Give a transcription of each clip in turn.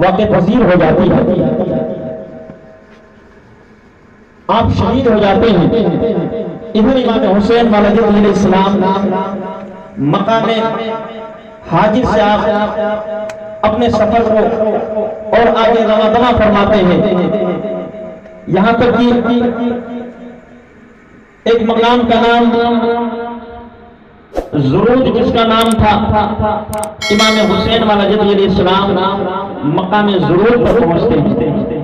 واقع پذیر ہو جاتی ہے، آپ شہید ہو جاتے ہیں۔ ادھر امام حسین علیہ السلام مقام حاجر سے آپ اپنے سفر کو اور آگے رواں فرماتے ہیں، یہاں تک کہ ایک مقام کا نام زرود، جس کا نام تھا امام حسین علیہ السلام مقام زرود پر پہنچتے ہیں۔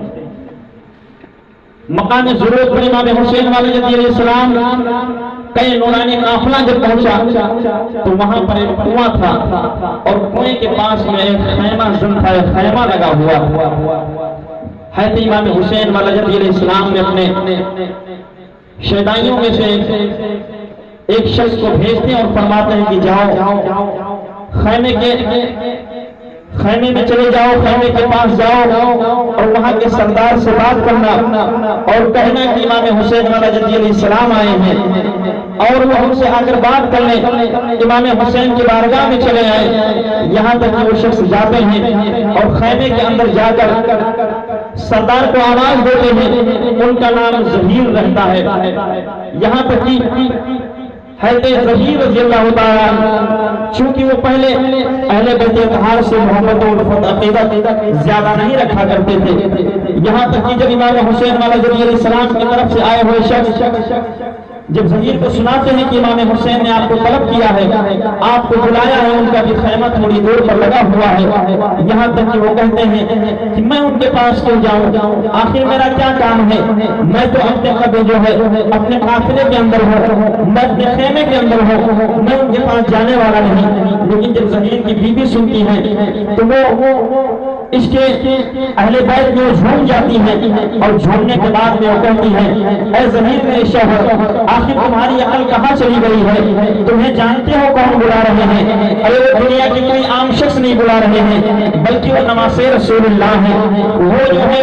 مقام زرود پر امام حسین علیہ السلام کئی نورانی قافلہ جب پہنچا تو وہاں پر ایک کنواں تھا اور کنویں کے پاس میں ایک خیمہ زن تھا، ایک خیمہ لگا ہوا۔ حضرت امام حسین علیہ السلام نے اپنے شیدائیوں میں سے ایک شخص کو بھیجتے ہیں اور فرماتے ہیں کہ جاؤ خیمے میں چلے جاؤ، خیمے کے پاس جاؤ اور وہاں کے سردار سے بات کرنا اور کہنا کہ امام حسین علیہ السلام آئے ہیں، اور وہ ہم سے آ کر بات کر لیں۔ امام حسین کی بارگاہ میں چلے آئے، یہاں تک کہ وہ شخص جاتے ہیں اور خیمے کے اندر جا کر سردار کو آواز دیتے ہیں، ان کا نام ظہیر رہتا ہے۔ یہاں تک کہ حضرت ظہیر رضی اللہ تعالیٰ چونکہ وہ پہلے اہل بیت اطہار سے محبت و الفت عقیدہ زیادہ نہیں رکھا کرتے تھے، یہاں تک کہ جب امام حسین علیہ السلام کی طرف سے آئے ہوئے شخص جب ظہیر کو سناتے ہیں کہ امام حسین نے آپ کو طلب کیا ہے، آپ کو بلایا ہے، ان کا بھی خیمہ تھوڑی دور پر لگا ہوا ہے، یہاں تک کہ وہ کہتے ہیں کہ میں ان کے پاس کیوں جاؤں، آخر میرا کیا کام ہے، میں تو اپنے قبر جو ہے اپنے قافلے کے اندر ہوں، میں اپنے خیمے کے اندر ہوں، میں ان کے پاس جانے والا نہیں۔ لیکن جب ظہیر کی بیوی سنتی ہے تو وہ اس کے اہل بیت میں جھوم جاتی ہے اور جھومنے کے بعد میں وہ کہتی ہے، اے ظہیر میرے شوہر، آخر تمہاری عقل کہاں چلی گئی ہے، تمہیں جانتے ہو کون بلا رہے ہیں؟ ارے وہ دنیا کے کوئی عام شخص نہیں بلا رہے ہیں، بلکہ وہ نواسے رسول اللہ ہیں، وہ جو ہے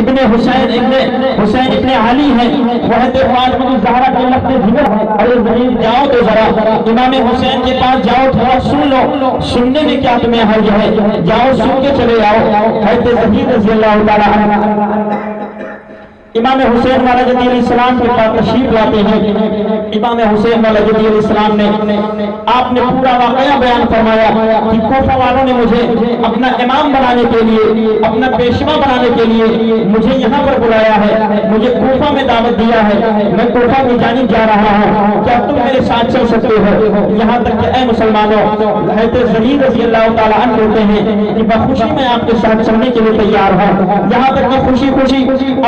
ابن حسین ابن علی ہیں، وہ حضرت فاطمہ الزہرا کے لفظ جگر ہے۔ ارے ظہیر جاؤ تو ذرا امام حسین کے پاس جاؤ، تھوڑا سن لو، سننے میں کیا تمہیں حرج ہے، جاؤ سن کے چلے آؤ۔ حضرت ظہیر رضی اللہ تعالیٰ عنہ امام حسین علیہ السلام کے پاس تشریف لاتے ہیں۔ امام حسین علیہ السلام نے آپ نے پورا واقعہ بیان فرمایا کہ کوفہ والوں نے مجھے اپنا امام بنانے کے لیے، اپنا پیشوا بنانے کے لیے مجھے یہاں پر بلایا ہے، مجھے کوفہ میں دعوت دیا ہے، میں کوفہ کی جانب جا رہا ہوں، کیا تم میرے ساتھ چل سکتے ہو؟ یہاں تک کہ اے مسلمانوں، حضرت ظہیر رضی اللہ تعالیٰ عنہ کہتے ہیں کہ بخوشی میں آپ کے ساتھ چلنے کے لیے تیار ہوں۔ یہاں تک کہ خوشی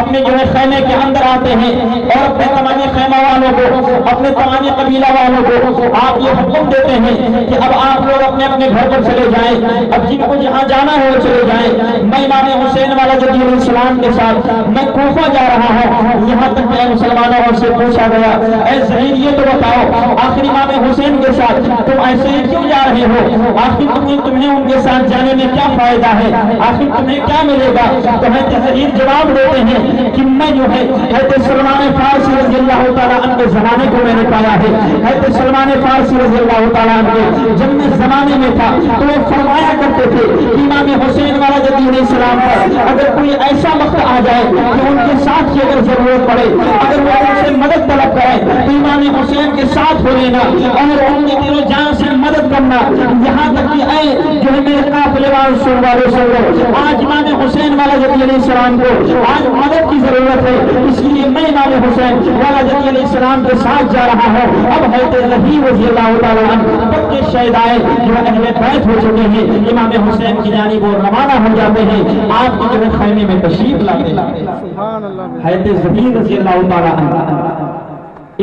اپنے جو ہے خیمے کے اندر آتے ہیں اور اپنے تمام خیمہ والوں کو، اپنے تمام قبیلہ والوں کو آپ یہ حکم دیتے ہیں کہ اب آپ لوگ اپنے اپنے گھر پر چلے جائیں، اب جن کو جہاں جانا ہے وہ چلے جائیں، میں امام حسین علیہ السلام کے ساتھ میں کوفہ جا رہا ہوں۔ یہاں تک کہ مسلمانوں سے پوچھا گیا، اے ظہیر یہ تو بتاؤ آخر امام حسین کے ساتھ تم ایسے ہی کیوں جا رہے ہو، آخر تمہیں ان کے ساتھ جانے میں کیا فائدہ ہے، آخر تمہیں کیا ملے گا؟ تو حضرت ظہیر جواب دیتے ہیں کہ میں جو ہے حضرت سلمان فارسی رضی اللہ تعالیٰ عنہ کے زمانے کو میں نے پایا ہے۔ حضرت سلمان فارسی رضی اللہ تعالیٰ عنہ جب میں زمانے میں تھا تو وہ فرمایا کرتے تھے کہ امام حسین علیہ السلام پر اگر کوئی ایسا وقت آ جائے کہ ان کے ساتھ کی اگر ضرورت پڑے، اگر وہ ان سے مدد طلب کرے تو امام حسین کے ساتھ ہو لینا اور ان کی دل و جان سے مدد کرنا۔ یہاں تک کہ اے جو ہے میرے قافلے والے سنو، آج امام حسین علیہ السلام کو آج مدد کی ضرورت ہے، اس لیے میں امام حسین علیہ السلام کے ساتھ جا رہا ہوں۔ اب حضرت ظہیر رضی اللہ تعالیٰ عنہ پکے شہدائے جو اہل بیت ہو چکے ہیں، امام حسین کی جانب وہ روانہ ہو جاتے ہیں، آپ کے جو خیمے میں تشریف لاتے ہیں۔ حضرت ظہیر رضی اللہ تعالیٰ عنہ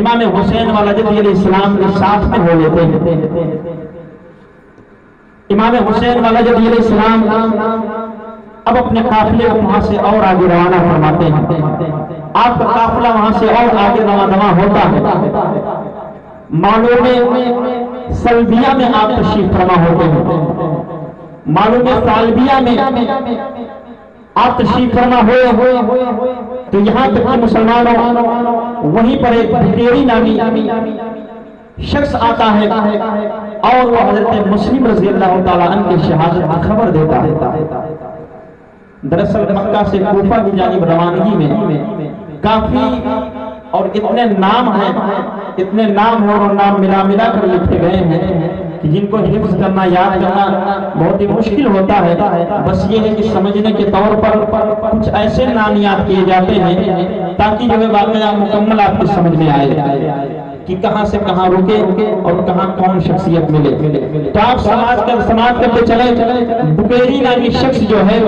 امام حسین علیہ السلام کے ساتھ میں ہو لیتے ہیں۔ امام حسین علیہ السلام اب اپنے قافلے کو وہاں سے اور آگے روانہ فرماتے ہیں۔ آپ کا قافلہ وہاں سے اور آگے رواں ہوتا ہے۔ معلوم سلبیہ میں آپ تشریف فرما ہوتے ہیں، معلوم سالبیہ میں آپ تشریف فرما ہوئے تو یہاں تک کہ مسلمانوں وہیں پر ایک بھٹیری نامی شخص آتا ہے اور وہ حضرت مسلم رضی اللہ تعالیٰ عنہ کی شہادت کی خبر دیتا ہے۔ دراصل مکہ سے کوفہ کی جانب روانگی میں کافی اور اتنے نام ہیں اور نام ملا کر لکھے گئے ہیں کہ جن کو حفظ کرنا، یاد کرنا بہت ہی مشکل ہوتا ہے۔ بس یہ ہے کہ سمجھنے کے طور پر کچھ ایسے نام یاد کیے جاتے ہیں تاکہ جو ہے واقعہ مکمل آپ کی سمجھ میں آئے کہ کہاں سے کہاں رکے اور کہاں کون شخصیت ملے۔ تو آپ سماعت کرتے چلے، بکیری نامی شخص جو ہے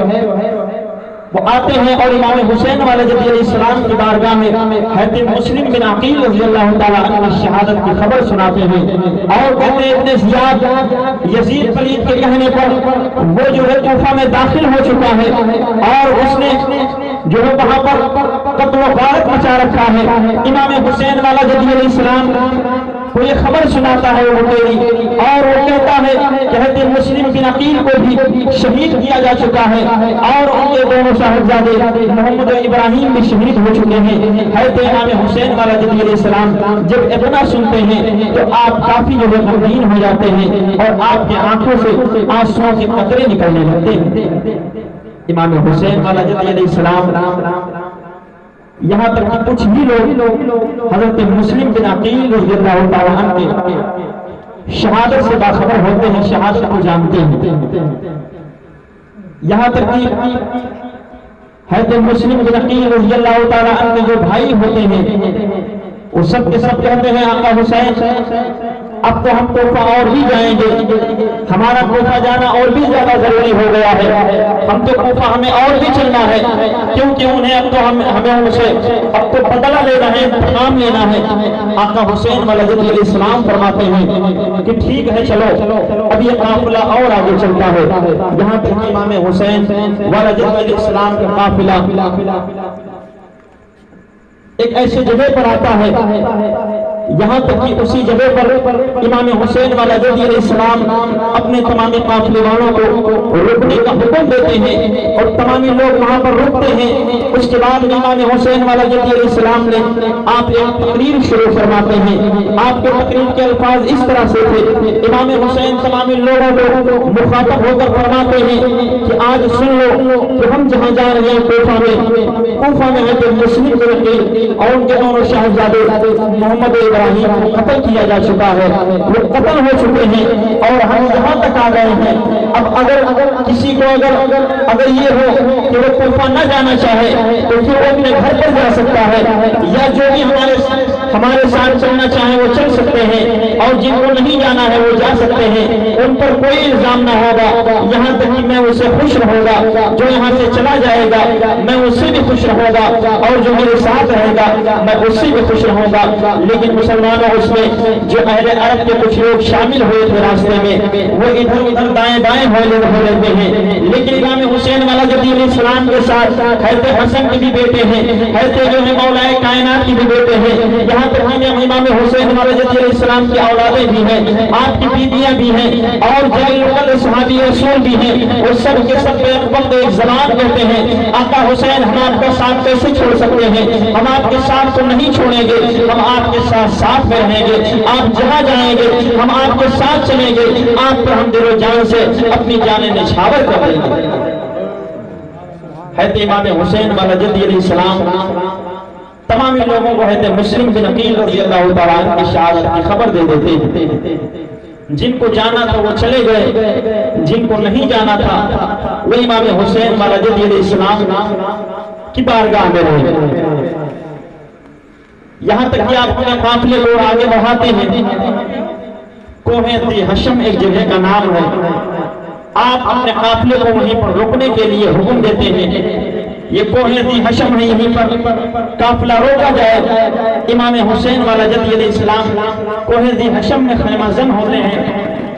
وہ آتے ہیں اور امام حسین والے جدی علیہ السلام کی بارگاہ میں حضرت مسلم بن عقیل رضی اللہ تعالیٰ عنہ کی شہادت کی خبر سناتے ہیں اور کہتے ہیں ابن زیاد یزید پلید کے کہنے پر وہ جو ہے کوفہ میں داخل ہو چکا ہے اور اس نے جو ہے وہاں پر قتل و غارت مچا رکھا ہے۔ امام حسین والا جدی علیہ السلام کو یہ خبر سناتا ہے وہ بکیری، اور وہ کہتا ہے کہ حضرت مسلم بن عقیل کو بھی شہید کیا جا چکا ہے اور ان کے دونوں صاحبزادے محمد و ابراہیم بھی شہید ہو چکے ہیں۔ حضرت امام حسین والا جدی علیہ السلام جب اتنا سنتے ہیں تو آپ کافی جو ہے غمگین ہو جاتے ہیں اور آپ کی آنکھوں سے آنسوؤں کے قطرے نکلنے لگتے ہیں۔ امام حسین والا جدی علیہ السلام یہاں تک کہ کچھ ہی لوگ حضرت مسلم بن عقیل رضی اللہ تعالیٰ عنہ کے شہادت سے باخبر ہوتے ہیں، شہادت کو جانتے ہیں۔ یہاں تک کہ حضرت مسلم بن عقیل رضی اللہ تعالیٰ عنہ کے جو بھائی ہوتے ہیں وہ سب کے سب کہتے ہیں آقا حسین اب تو ہم کوفہ اور بھی جائیں گے، ہمارا کوفہ جانا اور بھی زیادہ ضروری ہو گیا ہے، ہم تو کوفہ ہمیں اور بھی چلنا ہے کیونکہ انہیں اب تو ہمیں ان سے اب تو بدلہ لینا ہے، انتقام لینا ہے۔ آقا حسین والا جدی علیہ السلام فرماتے ہیں کہ ٹھیک ہے چلو اب یہ قافلہ اور آگے چلتا ہے، یہاں تک کہ امام حسین والا جدی علیہ السلام کا قافلہ ایک ایسے جگہ پر آتا ہے، یہاں تک کہ اسی جگہ پر امام حسین والا جدی علیہ السلام اپنے تمامی قافلے والوں کو رکنے کا حکم دیتے ہیں اور تمامی لوگ وہاں پر رکتے ہیں۔ اس کے بعد امام حسین والا جدی علیہ السلام نے آپ ایک تقریر شروع فرماتے ہیں۔ آپ کے تقریر کے الفاظ اس طرح سے تھے، امام حسین تمامی لوگوں کو مخاطب ہو کر فرماتے ہیں کہ آج سن لو کہ ہم جہاں جا رہے ہیں کوفہ میں حضرت مسلم بن عقیل اور ان کے دونوں شاہزادے محمد ابراہیم کو قتل کیا جا چکا ہے، وہ قتل ہو چکے ہیں اور ہم یہاں تک آ گئے ہیں۔ اب اگر کسی کو اگر یہ ہو کہ وہ کوفہ نہ جانا چاہے تو پھر وہ اپنے گھر پر جا سکتا ہے، یا جو بھی ہمارے ساتھ چلنا چاہے وہ چل سکتے ہیں اور جن کو نہیں جانا ہے وہ جا سکتے ہیں، ان پر کوئی الزام نہ ہوگا، یہاں تک کہ میں اسے خوش رہوں گا، جو یہاں سے چلا جائے گا میں اس سے بھی خوش رہوں گا اور جو میرے ساتھ رہے گا میں اس سے بھی خوش رہوں گا۔ لیکن مسلمانوں اس میں جو اہل عرب کے کچھ لوگ شامل ہوئے تھے راستے میں وہ ادھر ادھر دائیں بائیں ہو لیتے ہیں، لیکن امام حسین والا جدی علیہ السلام کے ساتھ حضرت حسن کے بھی بیٹے ہیں، حضرت جو ہے مولا کائنات کی بھی بیٹے ہیں، یہاں تک کہ امام حسین والا جدی علیہ السلام کی اولادیں بھی ہیں، آپ کی بیٹیاں بھی ہیں اور جلیل صحابی رسول بھی ہیں، وہ سب کے سب وقت ایک زبان کہتے ہیں آقا حسین ہم آپ کا ساتھ کیسے چھوڑ سکتے ہیں، ہم آپ کے ساتھ تو نہیں چھوڑیں گے، ہم آپ کے ساتھ میں رہیں گے، آپ جہاں جائیں گے ہم آپ کے ساتھ چلیں گے، آپ پر ہم دل و جان سے اپنی جانیں نچھاور کر دیں گے۔ حضرت امام حسین والا جدی علیہ السلام تمامی لوگوں کو حضرت مسلم بن عقیل رضی اللہ تعالیٰ عنہ کی شہادت کی خبر دے دیتے ہیں۔ جن کو جانا تھا وہ چلے گئے، جن کو نہیں جانا تھا وہ امام حسین والا جدی علیہ السلام کی بارگاہ میں رہے۔ یہاں تک کہ آپ اپنے قافلے کو آگے بڑھاتے ہیں، کوہ ذی حشم ایک جگہ کا نام ہے، آپ اپنے قافلے کو وہیں پر رکنے کے لیے حکم دیتے ہیں۔ یہ کوہ ذی حشم ہے، یہیں پر قافلہ روکا جائے۔ امام حسین والا جدی علیہ السلام کوہ ذی حشم میں خیمہ زن ہوتے ہیں،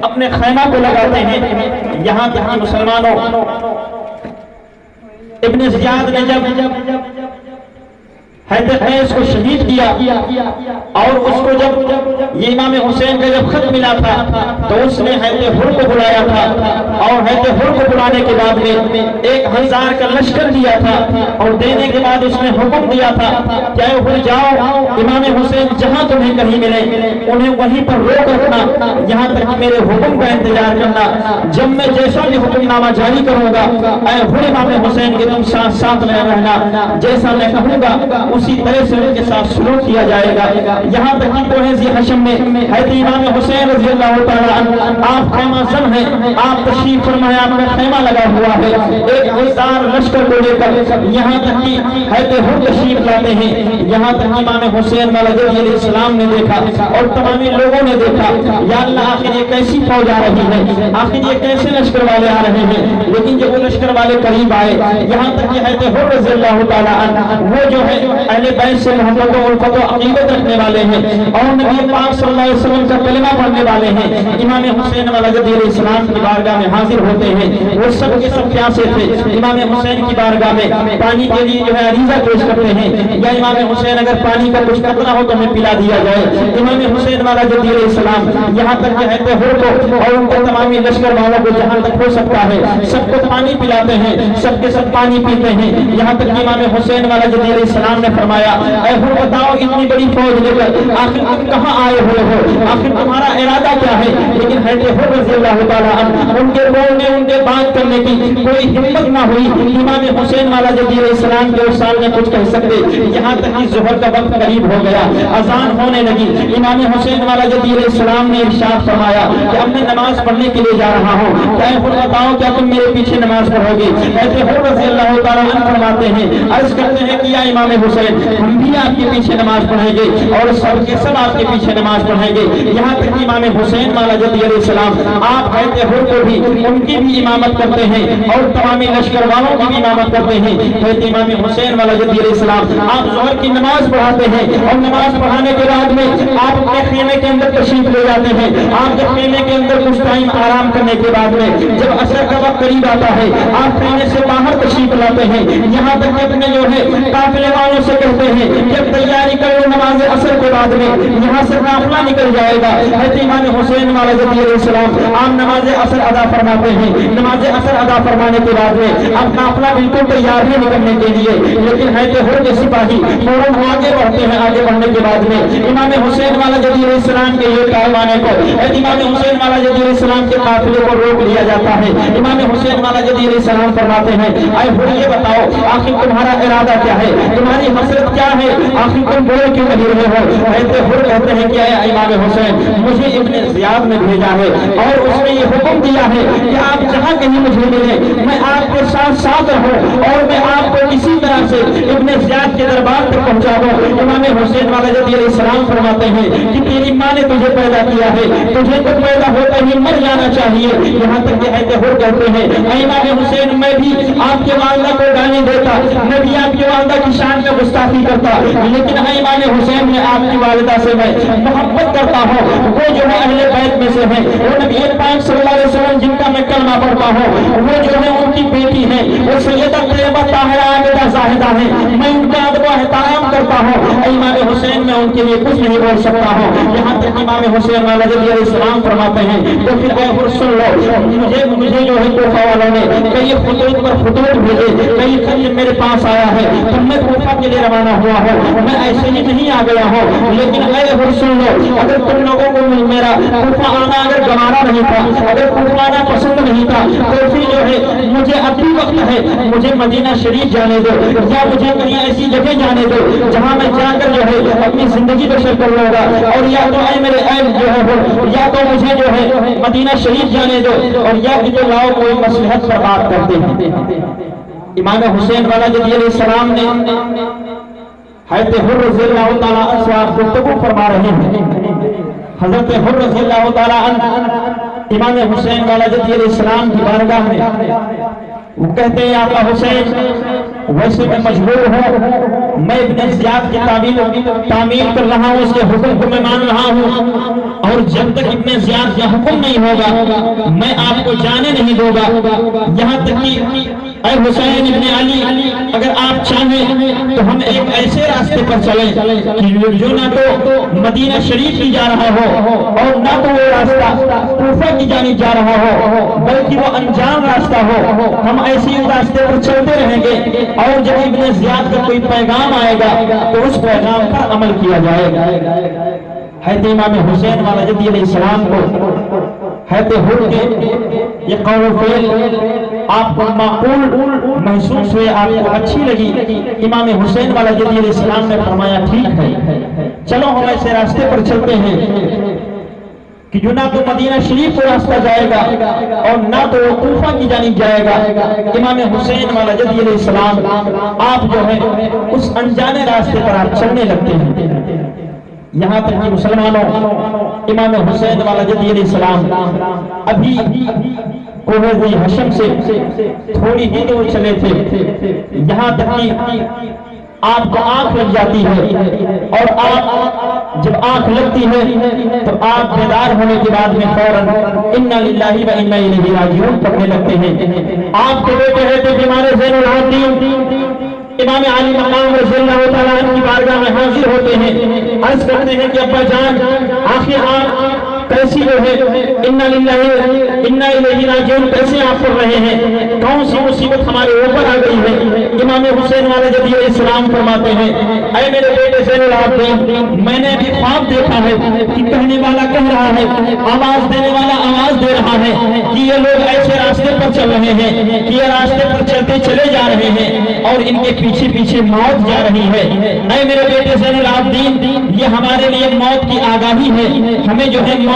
اپنے خیمہ کو لگاتے ہیں۔ یہاں تک مسلمانوں ابن زیاد نے جب حضرت قیس کو شہید کیا، اور اس کو جب یہ امام حسین کا جب خط ملا تھا تو اس نے حضرت حر کو بلایا تھا، اور حضرت حر کو بلانے کے بعد میں 1000 کا لشکر دیا تھا، اور دینے کے بعد اس نے حکم دیا تھا کہ اے حر جاؤ، امام حسین جہاں تمہیں کہیں ملے انہیں وہیں پر روک رکھنا، یہاں تک کہ میرے حکم کا انتظار کرنا، جب میں جیسا بھی حکم نامہ جاری کروں گا اے حر امام حسین کے تم ساتھ میں رہنا، جیسا میں کہوں گا اسی طرح سے ان کے ساتھ سلوک کیا جائے گا۔ یہاں تک کہ کوہ ذی حشم میں حضرت امام حسین رضی اللہ تعالیٰ عنہ آپ خیمہ زن ہیں، آپ تشریف فرمایا، آپ کا خیمہ لگا ہوا ہے، 1000 لشکر کو لے کر یہاں تک کہ حضرت حر تشریف لاتے ہیں، یہاں تک کہ امام حسین علیہ السلام نے دیکھا اور تمام لوگوں نے دیکھا، یا اللہ آخر یہ کیسی فوج آ رہی ہے، آخر یہ کیسے لشکر والے آ رہے ہیں، لیکن جب وہ لشکر والے قریب آئے، یہاں تک کہ حضرت حر رضی اللہ تعالیٰ عنہ وہ جو ہے اہل بیت سے محبت و الفت و عقیدت رکھنے والے ہیں، اور نبی پاک صلی اللہ علیہ وسلم کا کلمہ پڑھنے والے ہیں، امام حسین علیہ السلام کی بارگاہ میں حاضر ہوتے ہیں، وہ سب کے سب پیاسے تھے، امام حسین کی بارگاہ میں پانی کے لیے جو ہے عریضہ پیش کرتے ہیں، یا امام حسین اگر پانی کا کچھ قطرہ ہو تو ہمیں پلا دیا جائے، امام حسین علیہ السلام یہاں تک کہ حضرت حر کو اور ان کے تمامی لشکر والوں کو جہاں تک ہو سکتا ہے سب کو پانی پلاتے ہیں، سب کے سب پانی پیتے ہیں، یہاں تک کہ امام حسین علیہ السلام نے فرمایا اے حر بتاؤ اتنی بڑی فوج لے کر آخر تم کہاں آئے ہوئے ہو، آخر تمہارا ارادہ کیا ہے، لیکن حضرت حر رضی اللہ تعالیٰ عنہ ان کے بولنے ان کے بات کرنے کی کوئی ہمت نہ ہوئی، امام حسین علیہ السلام کے اس سامنے کچھ کہہ سکتے، یہاں تک کہ ظہر کا وقت قریب ہو گیا، اذان ہونے لگی، امام حسین علیہ السلام نے ارشاد فرمایا کہ اب میں نماز پڑھنے کے لیے جا رہا ہوں، کیا حر بتاؤ کیا تم میرے پیچھے نماز پڑھو گے، حضرت حر رضی اللہ تعالیٰ عنہ فرماتے ہیں عرض کرتے ہیں کہ یا امام حسین ہم بھی آپ کے پیچھے نماز پڑھیں گے اور سب کے سب آپ کے پیچھے نماز پڑھیں گے، یہاں تک کہ امام حسین علیہ السلام آپ حضرت حر کو بھی ان کی بھی امامت کرتے ہیں اور تمامی لشکر والوں کی بھی امامت کرتے ہیں، حضرت امام حسین علیہ السلام آپ ظہر کی نماز پڑھاتے ہیں، اور نماز پڑھانے کے بعد میں آپ اپنے خیمے کے اندر تشریف لے جاتے ہیں، آپ جب خیمے کے اندر کچھ ٹائم آرام کرنے کے بعد میں جب عصر کا وقت قریب آتا ہے آپ خیمے سے باہر تشریف لاتے ہیں، یہاں تک کہ اپنے جو ہے قافلے والوں سے کہتے ہیں جب تیاری کر لو نماز عصر کے بعد میں یہاں سے قافلہ نکل جائے گا، حضرت امام حسین علیہ السلام آپ نماز عصر ادا فرماتے ہیں، نماز عصر ادا فرمانے کے بعد میں اب قافلہ بالکل تیار ہے نکلنے کے لیے، لیکن حضرت حر کے سپاہی فوراً آگے بڑھتے ہیں، آگے بڑھنے کے بعد میں امام حسین علیہ السلام کے یہ کاروانے کو امام حسین علیہ السلام کے قافلے کو روک لیا جاتا ہے، امام حسین علیہ السلام فرماتے ہیں اے حر یہ بتاؤ آخر تمہارا ارادہ کیا ہے، تمہاری حسرت کیا ہے، آخر تم بولے کیوں نہیں رہے ہو، حضرت حر کہتے ہیں کہ اے امام حسین مجھے ابن زیاد نے بھیجا ہے اور اس نے یہ حکم دیا ہے کہ آپ جہاں کہیں مجھے ملے میں آپ کے ساتھ ساتھ رہوں اور میں آپ کو اسی طرح سے ابن زیاد کے دربار تک پہنچا دوں۔ امام حسین علیہ السلام فرماتے ہیں کہ تیری ماں نے تجھے پیدا کیا ہے، تجھے تو پیدا ہوتا ہی مر جانا چاہیے، یہاں تک کہ حضرت حر کہتے ہیں اے امام حسین میں بھی آپ کے والدہ کو گالی دیتا، میں بھی آپ کی والدہ کی شان میں گستاخی کرتا، لیکن اے امام حسین میں آپ کی والدہ سے میں محبت کرتا ہوں، وہ جو ہے اہل بیت میں سے ہیں، وہ نبی پاک صلی اللہ علیہ وسلم جن کا میں کلمہ پڑھتا ہوں، وہ جو ہے ان کی بیٹی ہے، وہ سیدہ طیبہ طاہرہ عابدہ زاہدہ ہے، میں ان کا ادب و احترام کرتا ہوں، اے امام حسین میں ان کے لیے کچھ نہیں بول سکتا ہوں، یہاں تک امام حسین علیہ السلام فرماتے ہیں تو پھر اے حر سن لو، مجھے جو ہے کوفہ والوں نے کئی خطوط پر خطوط بھیجے، کئی خط میرے پاس آیا ہے، تو میں کوفہ کے لیے روانہ ہوا ہوں، میں ایسے ہی نہیں آ گیا ہوں، لیکن اے حر سن لو اگر تم لوگوں کو میرا کوفہ آنا اگر گوارا نہیں تھا، اگر کوفہ آنا پسند نہیں تھا تو پھر جو ہے مجھے اب بھی وقت ہے، مجھے مدینہ شریف جانے دو یا مجھے کہیں ایسی جگہ جانے دو جہاں میں جا کر جو ہے اپنی زندگی بسر کر لوں گا، اور یا تو اے میرے عیب جو ہے یا تو مجھے جو ہے مدینہ شریف جانے دو اور یا کہ جو لاؤ کوئی مصلحت پر بات کرتے ہیں۔ امام حسین علیہ السلام نے حضرت حر رضی اللہ تعالیٰ عنہ سے گفتگو فرما رہے ہیں، حضرت حر رضی اللہ تعالیٰ عنہ امام حسین علیہ السلام کی بارگاہ میں وہ کہتے ہیں آقا حسین ویسے میں مجبور ہوں، میں ابن زیاد کی تعمیل کر رہا ہوں، اس کے حکم کو میں مان رہا ہوں، اور جب تک ابن زیاد کا حکم نہیں ہوگا میں آپ کو جانے نہیں دوں گا، یہاں تک کہ اے حسین ابن علی، اگر آپ چاہیں تو ہم ایک ایسے راستے پر چلیں کہ جو نہ تو مدینہ شریف کی جا رہا ہو اور نہ تو وہ راستہ کوفہ کی جانب جا رہا ہو، بلکہ وہ انجام راستہ ہو۔ ہم ایسی راستے پر چلتے رہیں گے اور جب ابن زیاد کا کوئی پیغام آئے گا تو اس پیغام پر عمل کیا جائے گا۔ حضرت امام حسین والا جدی علیہ السلام کو حضرت حر کے یہ قول و فعل آپ کو معقول محسوس ہوئے، آپ کو اچھی لگی، امام حسین والا جدی علیہ السلام نے فرمایا ٹھیک ہے، چلو ہم ایسے راستے پر چلتے ہیں کہ جو نہ تو مدینہ شریف کو راستہ جائے گا اور نہ تو وہ کوفہ کی جانب جائے گا۔ امام حسین والا جدی علیہ السلام آپ جو ہے اس انجانے راستے پر آپ چلنے لگتے ہیں، یہاں تک کہ مسلمانوں امام حسین والا جدی علیہ السلام ابھی کوہ ذی حشم سے تھوڑی ہی دور چلے تھے، یہاں تک کہ آپ کو آنکھ لگ جاتی ہے، اور آپ جب آنکھ لگتی ہے تو آپ بیدار ہونے کے بعد میں فوراً انا للہ و انا الیہ راجعون پڑھنے لگتے ہیں۔ آپ کے بیٹے رہتے بیمار زین العابدین امام علی مقام رضی اللہ تعالیٰ عنہ کی بارگاہ میں حاضر ہوتے ہیں، عرض کرتے ہیں کہ ابا جان آخر آپ کیسی جو ہے انا للہ انا الیہ راجعون کیسے آپ پڑھ رہے ہیں، کون سی مصیبت ہمارے اوپر آ گئی ہے؟ امام حسین والے جدی علیہ السلام فرماتے ہیں اے میرے بیٹے زین العابدین، میں نے بھی خواب دیکھا ہے کہ کہنے والا کہہ رہا ہے، آواز دینے والا آواز دے رہا ہے کہ یہ لوگ ایسے راستے پر چل رہے ہیں کہ یہ راستے پر چلتے چلے جا رہے ہیں اور ان کے پیچھے پیچھے موت جا رہی ہے۔ اے میرے بیٹے زین العابدین، یہ ہمارے لیے موت کی آگاہی ہے، ہمیں جو ہے موت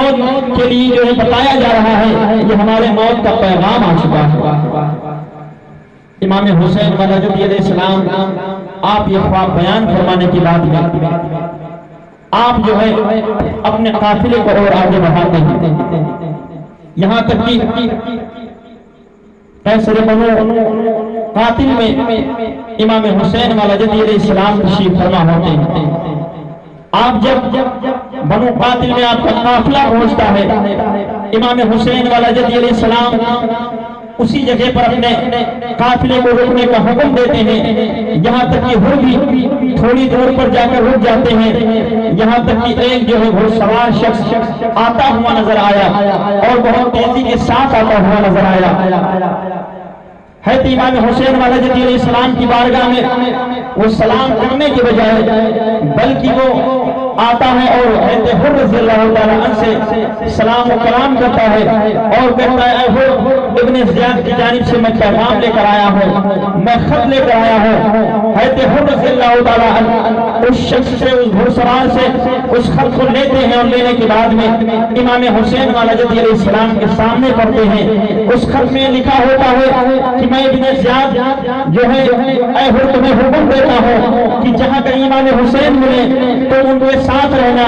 کے لیے جو ہے بتایا جا رہا ہے، یہ ہمارے موت کا پیغام آ چکا ہے۔ امام حسین والا جدی علیہ السلام آپ یہ خواب بیان فرمانے کی بات میں آپ جو ہے اپنے قافلے کو اور آگے بڑھاتے ہیں، یہاں تک کہ قیصر بنو قاتل میں امام حسین والا جدی علیہ السلام تشریف فرما ہوتے ہیں۔ آپ جب بنو قاتل میں آپ کا قافلہ پہنچتا ہے، امام حسین والا جدی علیہ السلام اسی جگہ پر اپنے قافلے کو رکنے کا حکم دیتے ہیں، یہاں تک کہ وہ بھی تھوڑی دور پر جا کر رک جاتے ہیں، یہاں تک کہ ایک جو ہے گھڑسوار شخص آتا ہوا نظر آیا اور بہت تیزی کے ساتھ آتا ہوا نظر آیا۔ حضرت امام حسین والا جدی علیہ السلام کی بارگاہ میں وہ سلام کرنے کے بجائے بلکہ وہ آتا ہے اور حضرت حر رضی اللہ تعالیٰ عنہ سے سلام و کلام کرتا ہے اور کہتا ہے اے حر، ابن زیاد کی جانب سے میں پیغام لے کر آیا ہوں، میں خط لے کر آیا ہوں۔ حضرت حر رضی اللہ تعالیٰ عنہ اس شخص سے، اس گھڑسوار سے اس خط کو لیتے ہیں اور لینے کے بعد میں امام حسین والا جدی علیہ السلام کے سامنے پڑھتے ہیں۔ اس خط میں لکھا ہوتا ہے کہ میں ابن زیاد جو ہے اے حر تمہیں حکم دیتا ہوں کہ جہاں کہیں امام حسین ملے تو ان کے ساتھ رہنا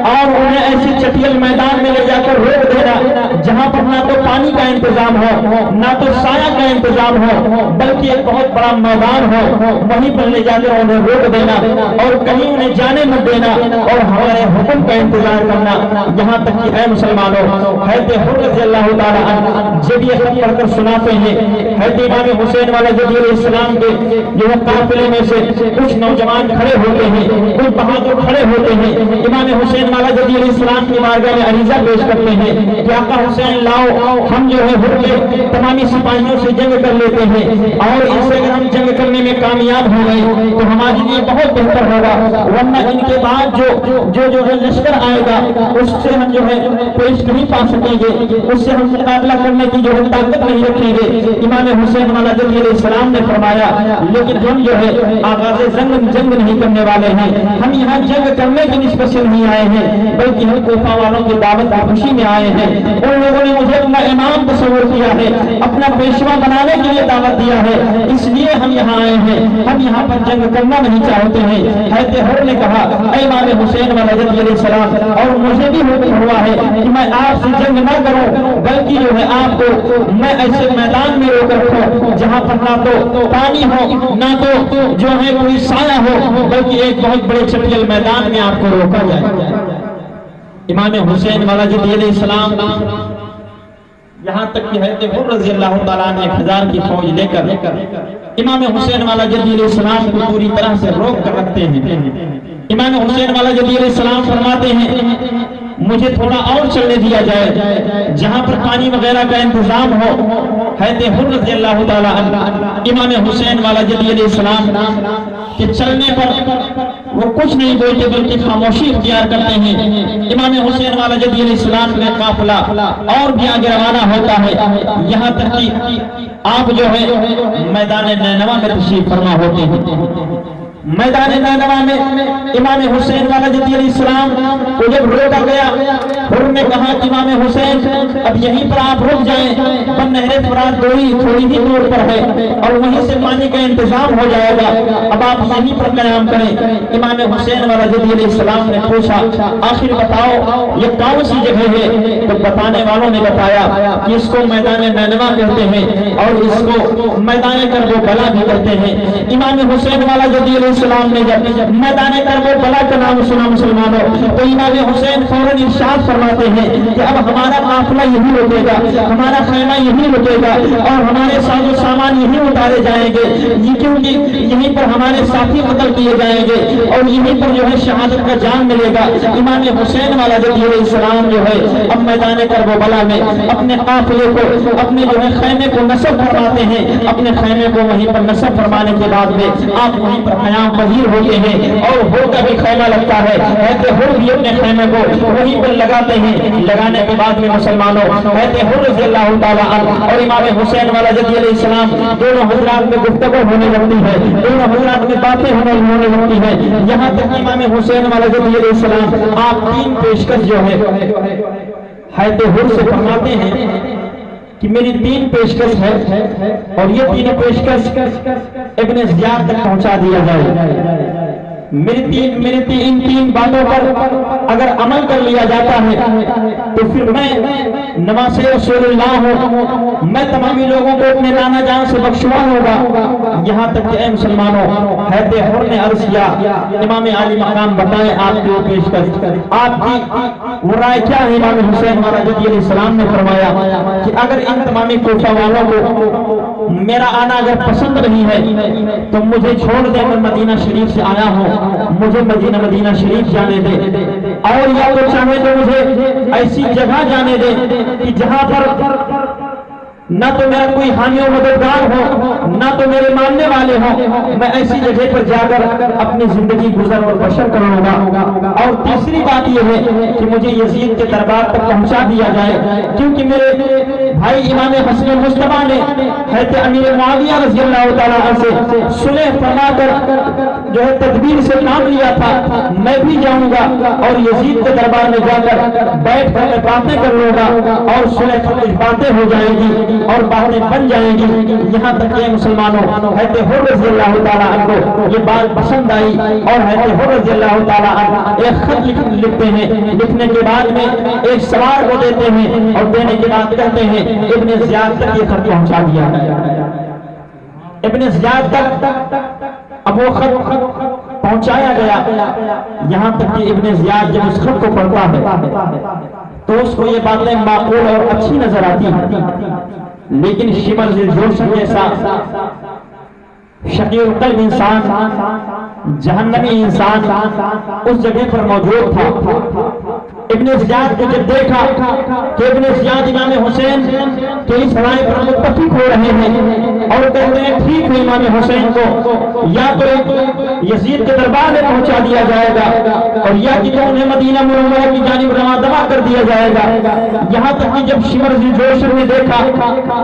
اور انہیں ایسی چٹیل میدان میں لے جا کر روک دینا جہاں پر نہ تو پانی کا انتظام ہو نہ تو سایہ کا انتظام ہو، بلکہ ایک بہت بڑا میدان ہو، وہیں پر لے جا کر انہیں روک دینا اور کہیں انہیں جانے مت دینا اور ہمارے حکم کا انتظار کرنا۔ یہاں تک کہ اے مسلمانوں، حضرت حر رضی اللہ تعالیٰ عنہ جب یہ خط پڑھ کر سناتے ہیں، حضرت امام حسین والا جدی علیہ السلام کے جو قافلے میں سے کچھ نوجوان کھڑے ہوتے ہیں، کچھ بہادر کھڑے ہوتے ہیں، امام حسین والا جدی علیہ السلام کی بارگاہ میں عریضہ پیش کرتے ہیں کہ آقا حسین لاؤ، ہم جو ہے حر کے تمامی سپاہیوں سے جنگ کر لیتے ہیں اور ان سے اگر ہم جنگ کرنے میں کامیاب ہو گئے تو ہمارے لیے بہت بہتر ہوگا، ورنہ ان کے بعد جو ہے لشکر آئے گا اس سے ہم جو ہے پیش نہیں پا سکیں گے، اس سے ہم مقابلہ کرنے کی جو ہے طاقت نہیں رکھیں گے۔ امام حسین والا جدی علیہ السلام نے فرمایا لیکن ہم جو ہے آغاز جنگ نہیں کرنے والے ہیں، ہم یہاں جنگ کرنے کی نسبت سے نہیں آئے ہیں بلکہ ہم کوفہ والوں کی دعوت خوشی میں آئے ہیں۔ ان لوگوں نے مجھے اپنا امام تصور کیا ہے، اپنا پیشوا بنانے کے لیے دعوت دیا ہے، اس لیے ہم یہاں آئے ہیں، ہم یہاں پر جنگ کرنا نہیں چاہتے ہیں۔ حضرت حر نے کہا اے امام حسین والا جدی علیہ السلام، اور مجھے بھی حکم ہوا ہے کہ میں آپ سے جنگ نہ کروں بلکہ جو ہے آپ کو میں ایسے میدان میں روک رکھوں جہاں پر نہ تو پانی ہو نہ تو جو ہے کوئی سایہ ہو، بلکہ ایک بہت بڑے چٹیل میدان میں آپ کو روکا جائے۔ امام حسین والا جدی علیہ السلام یہاں تک کہ حضرت حر رضی اللہ تعالیٰ عنہ 1000 کی فوج لے کر امام حسین والا جدی علیہ السلام کو پوری طرح سے روک کر رکھتے ہیں۔ امام حسین والا جدی علیہ السلام فرماتے ہیں مجھے تھوڑا اور چلنے دیا جائے جہاں پر پانی وغیرہ کا انتظام ہو۔ حضرت حر رضی اللہ تعالیٰ عنہ امام حسین والا جدی علیہ السلام کے چلنے پر وہ کچھ نہیں بولتے بلکہ خاموشی اختیار کرتے ہیں۔ امام حسین والا جدی علیہ السلام کا قافلہ اور بھی آگے روانہ ہوتا ہے، یہاں تک کہ آپ جو ہے میدان نینوا میں تشریف فرما ہوتے ہیں۔ میدان نینوا میں امام حسین والا جدی علیہ السلام کو جب روکا گیا، حر نے کہا کہ امام حسین اب یہیں پر آپ رک جائیں، بن نہر فرات تھوڑی ہی دور پر ہے اور وہیں سے پانی کا انتظام ہو جائے گا، اب آپ یہیں پر قیام کریں۔ امام حسین والا جدی علیہ السلام نے پوچھا آخر بتاؤ یہ کون سی جگہ ہے؟ تو بتانے والوں نے بتایا کہ اس کو میدان نینوا کہتے ہیں اور اس کو میدان کربلا بھی کہتے ہیں۔ امام حسین والا جدی علیہ السلام نے جب میدان کربلا کا نام سنا مسلمانوں تو امام حسین فوراً ارشاد فرماتے ہیں کہ اب ہمارا قافلہ یہی رکے گا، ہمارا خیمہ یہی رکے گا اور ہمارے ساز و سامان یہی اتارے جائیں گے، کیونکہ یہیں پر ہمارے ساتھی قتل کیے جائیں گے اور یہیں پر جو ہے شہادت کا جام ملے گا۔ امام حسین والا جدی علیہ السلام جو ہے اب میدان کربلا میں اپنے قافلے کو اپنے جو ہے خیمے کو نصب فرماتے ہیں۔ اپنے خیمے کو وہیں پر نصب فرمانے کے بعد میں آپ وہیں پر قیام پذیر ہوتے ہیں اور حر کا بھی خیمہ لگتا ہے، حضرت حر بھی اپنے خیمے کو وہیں پر لگاتے ہیں۔ لگانے کے بعد میں مسلمانوں حضرت حر رضی اللہ تعالیٰ عنہ اور امام حسین والا جدی علیہ السلام دونوں حضرات میں گفتگو ہونے لگتی ہے، دونوں حضرات میں باتیں ہونے لگتی ہے، یہاں تک امام حسین والا جدی علیہ السلام آپ 3 پیشکش جو ہے حضرت حر سے فرماتے ہیں کہ میری 3 پیشکش ہے اور یہ 3 پیشکش ابن زیاد تک پہنچا دیا جائے۔ میری ان 3 باتوں پر اگر عمل کر لیا جاتا ہے تو پھر میں نواز رسول اللہ ہوں، میں تمامی لوگوں کو اپنے نانا جان سے بخشوا ہوگا۔ یہاں تک کہ اے مسلمانوں حضرت حر نے عرض کیا امام عالی مقام بتائیں آپ کی پیشکش، آپ کی وہ رائے کیا ہے؟ امام حسین والا جدی علیہ السلام نے فرمایا کہ اگر ان تمامی کوفہ والوں کو میرا آنا اگر پسند نہیں ہے تو مجھے چھوڑ دے، میں مدینہ شریف سے آیا ہوں، مجھے مدینہ شریف جانے دے، اور یا تو چاہے تو مجھے ایسی جگہ جانے دے کہ جہاں پر نہ تو میرا کوئی حامی و مددگار ہو نہ تو میرے ماننے والے ہوں، میں ایسی جگہ پر جا کر اپنی زندگی گزر اور بشر کروں گا۔ اور تیسری بات یہ ہے کہ مجھے یزید کے دربار تک پہنچا دیا جائے، کیونکہ میرے بھائی امام حسن مصطفیٰ نے حضرت امیر معاویہ رضی اللہ تعالیٰ عنہ سے صلح فرما کر جو ہے تدبیر سے کام لیا تھا، میں بھی جاؤں گا اور یزید کے دربار میں جا کر بیٹھ کر باتیں کر لوں گا اور صلح پر کچھ باتیں ہو جائیں گی اور باتیں بن جائیں گی۔ یہاں تک کہ مسلمانوں حضرت حر رضی اللہ تعالیٰ عنہ کو یہ بات پسند آئی اور حضرت حر رضی اللہ تعالیٰ عنہ ایک خط لکھتے ہیں، لکھنے کے بعد میں ایک سوار کو دیتے ہیں اور دینے کے بعد کہتے ہیں ابن زیاد تک یہ خط پہنچا دیا۔ ابن زیاد تک اب وہ خط پہنچایا گیا، یہاں تک کہ ابن زیاد جب اس خط کو پڑھتا ہے تو اس کو یہ باتیں معقول اور اچھی نظر آتی ہیں، لیکن شمر ذوالجوشن جیسا شقی القلب انسان، جہنمی انسان اس جگہ پر موجود تھا۔ ابن زیاد کو جب دیکھا کہ ابن زیاد امام حسین کے اس رائے پر متفق ہو رہے ہیں اور کہتے ہیں ٹھیک ہے امام حسین کو یا تو یزید کے دربار میں پہنچا دیا جائے گا اور یا کہ تو انہیں مدینہ منورہ کی جانب رواں دوا کر دیا جائے گا۔ یہاں تک کہ جب شمر ذوالجوشن نے دیکھا،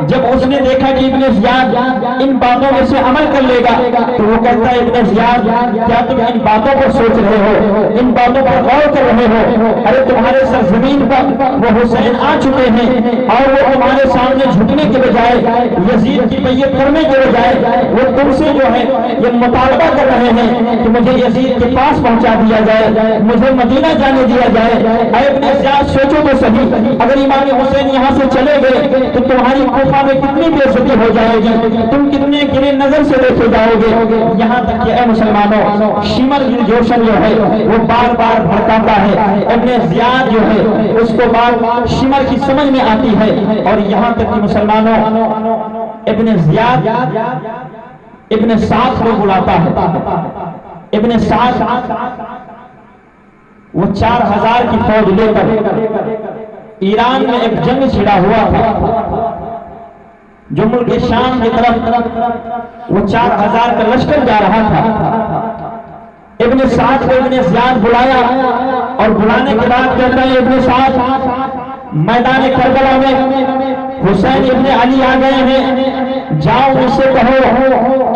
جب اس نے دیکھا کہ ابن زیاد ان باتوں میں سے عمل کر لے گا تو وہ کہتا ہے ابن زیاد کیا تم ان باتوں کو سوچ رہے ہو، ان باتوں پر غور کر رہے ہو؟ ارے تمہارے سرزمین پر وہ حسین آ چکے ہیں اور وہ تمہارے سامنے جھکنے کے بجائے یزید کی بیعت کرنے کے بجائے وہ تم سے جو ہے یہ مطالبہ کر رہے ہیں کہ مجھے یزید کے پاس پہنچا دیا جائے، مجھے مدینہ جانے دیا جائے۔ اے ابن زیاد سوچو تو صحیح، اگر امام حسین یہاں سے چلے گئے تو تمہاری کوفہ میں کتنی بے عزتی ہو جائے گی، تم کتنے گرے نظر سے دیکھے جاؤ گے، یہاں تک کہ اے مسلمانوں شمر بن جوشن جو ہے وہ بار بار بھڑکاتا ہے، ابن زیاد جو ہے اس کو بار شمر کی سمجھ میں آتی ہے، اور یہاں تک کہ مسلمانوں ابن زیاد ابن سعد کو بلاتا ہے۔ ابن سعد وہ 4000 کی فوج لے کر ایران میں ایک جنگ چھڑا ہوا تھا، جو ملک شام کی طرف وہ 4000 کا لشکر جا رہا تھا۔ ابن سعد کو ابن زیاد بلایا، اور بلانے کے بعد کہتا ہے ابن سعد میدان کربلا میں حسین ابن علی آ گئے ہیں، جاؤ اس سے کہو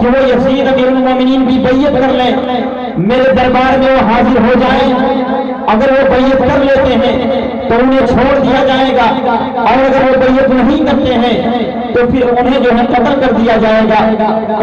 کہ وہ یزید امیر المومنین کی بیعت کر لیں، میرے دربار میں وہ حاضر ہو جائیں، اگر وہ بیعت کر لیتے ہیں تو انہیں چھوڑ دیا جائے گا، اور اگر وہ بیعت نہیں کرتے ہیں تو پھر انہیں جو ہے قتل کر دیا جائے گا،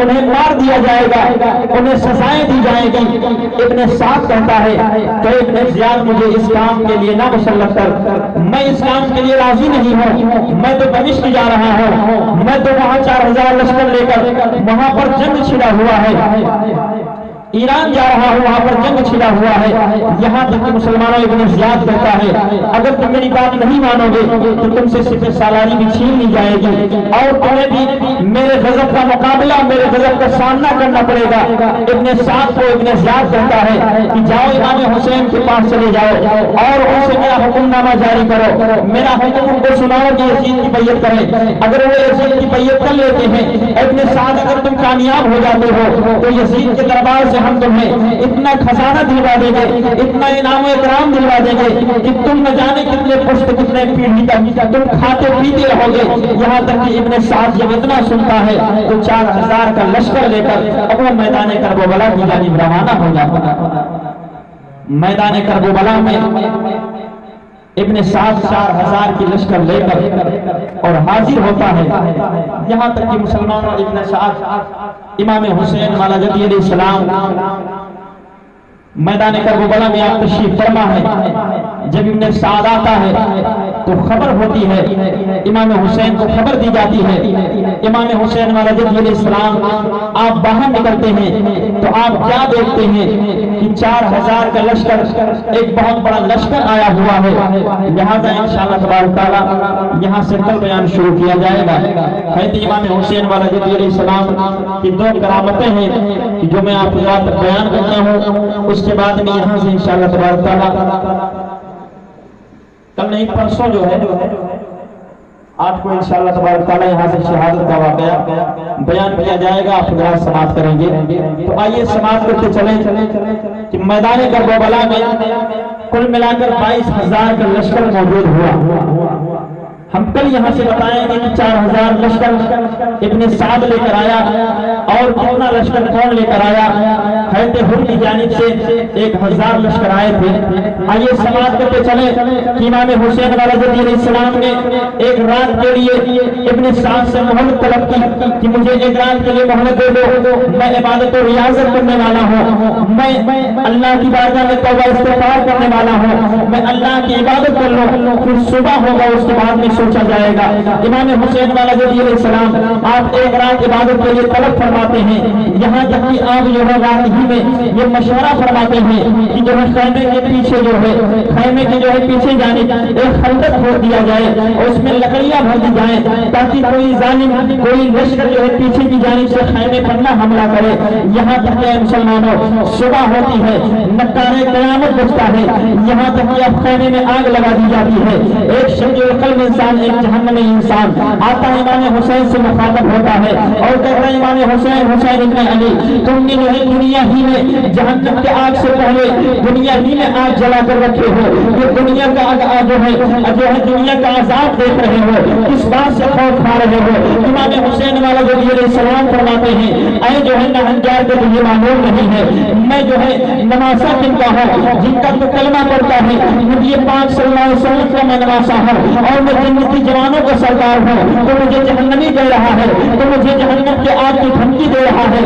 انہیں مار دیا جائے گا، انہیں سزائیں دی جائیں گی۔ ابن سعد کہتا ہے کہ ابن زیاد مجھے اس کام کے لیے نہ مسلط کر، میں اس کام کے لیے راضی نہیں ہوں، میں تو دمشق جا رہا ہوں، میں تو وہاں 4000 لشکر لے کر وہاں پر جنگ چھڑا ہوا ہے، ایران جا رہا ہوں، وہاں پر جنگ چھڑا ہوا ہے۔ یہاں تک کہ مسلمانوں ابن زیاد کہتا ہے اگر تم میری بات نہیں مانو گے تو تم سے سپہ سالاری بھی چھین لی جائے گی، اور تمہیں بھی میرے غضب کا مقابلہ، میرے غضب کا سامنا کرنا پڑے گا۔ ابن سعد کو ابن زیاد کہتا ہے کہ جاؤ امام حسین کے پاس چلے جاؤ اور ان سے میرا حکم نامہ جاری کرو، میرا حکم ان کو سناؤ کہ یزید کی بیعت کریں۔ اگر وہ یزید کی بیعت کر لیتے ہیں، ابن سعد اگر تم کامیاب ہو جاتے ہو تو یزید کے دربار سے ہم تمہیں اتنا خزانہ دلوا دیں گے، اتنا انعام و اکرام دلوا دیں گے کہ تم نہ جانے کتنے پشت کتنے پیڑھی تک تم کھاتے پیتے رہو گے۔ یہاں تک کہ ابن سعد جب اتنا سنتا ہے تو 4000 کا لشکر لے کر اب وہ میدان کربلا کی جانب روانہ ہو جاتا ہے۔ میدان کربلا میں ابن سعد 4000 کی لشکر لے کر اور حاضر ہوتا ہے۔ یہاں تک کہ مسلمانوں ابن سعد امام حسین مولا جدی علیہ السلام میدان کربلا میں آپ تشریف فرما ہے، جب ابن سعد آتا ہے تو خبر ہوتی ہے، امام حسین کو خبر دی جاتی ہے۔ امام حسین مولا جدی علیہ السلام آپ باہر نکلتے ہیں تو آپ کیا دیکھتے ہیں کہ 4000 کا لشکر ایک بہت بڑا لشکر آیا ہوا ہے۔ لہذا انشاءاللہ تبارک تعالیٰ یہاں سے کل بیان شروع کیا جائے گا۔ حضرت امام حسین مولا جدی علیہ السلام کی 2 کرامتیں ہیں کہ جو میں آپ کو بیان کرتا ہوں، اس کے بعد میں یہاں سے انشاءاللہ تبارک تعالیٰ کل نہیں پرسوں جو ہے آج کو انشاءاللہ تبارک تعالیٰ یہاں سے شہادت کا واقعہ بیان کیا جائے گا، آپ حضرات سماعت کریں گے۔ تو آئیے سماعت کرتے چلیں کہ میدان کربلا میں کل ملا کر 22000 کا لشکر موجود ہوا۔ ہم کل یہاں سے بتائیں گے کہ 4000 لشکر ابن سعد لے کر آیا، اور کتنا لشکر کون لے کر آیا؟ حضرت حر کی جانب سے 1000 لشکر آئے تھے۔ آئیے سماعت کرتے چلیں کہ امام حسین مولا جدی علیہ السلام نے ایک رات کے لیے ابن سعد سے مہلت طلب کی کہ مجھے ایک رات کے لیے مہلت دے دو، میں عبادت و ریاضت کرنے والا ہوں، میں اللہ کی بارگاہ میں توبہ استغفار کرنے والا ہوں، میں اللہ کی عبادت کر لوں، پھر صبح ہوگا اس کے بعد میں سوچا جائے گا۔ امام حسین مولا جدی علیہ السلام آپ ایک رات عبادت کے لیے طلب فرماتے ہیں، یہاں تک کہ آپ جو ہے رات ہی میں یہ مشورہ فرماتے ہیں کہ جو ہے خیمے کے پیچھے جو ہے خیمے کے جو ہے پیچھے جانے ایک خندق کھود دیا جائے اور اس میں لکڑیاں بھر دی جائیں تاکہ کوئی ظالم کوئی لشکر جو ہے پیچھے کی جانب سے خیمے پر نہ حملہ کرے۔ یہاں تک کہ مسلمانوں صبح ہوتی ہے، نکارے قیامت بجتا ہے، یہاں تک کہ اب خیمے میں آگ لگا دی جاتی ہے۔ ایک شجاع القلب انسان، ایک جہنمی انسان آتا ہے، امام حسین سے مخاطب ہوتا ہے اور کہتا ہے امام حسین حسین ابن علی، تم نے جو ہے دنیا ہی میں جہنم کے آگ سے پہلے دنیا ہی میں آگ جلا کر رکھے ہو، یہ دنیا کا جو ہے دنیا کا عذاب دیکھ رہے ہو، کس بات سے خوف کھا رہے ہو؟ امام حسین والا جو علیہ السلام فرماتے ہیں اے جو ہے نہنجار کے تجھے معلوم نہیں ہے، میں جو ہے نواسا جن کا ہوں، جن کا تو کلمہ پڑھتا ہے، نبی پاک صلی اللہ علیہ وسلم کا میں نواسا ہوں اور میں جنتی جوانوں کا سردار ہوں، تو مجھے جہنمی دے رہا ہے، تو مجھے جہنم کے آگ کی دھمکی دے رہا ہے۔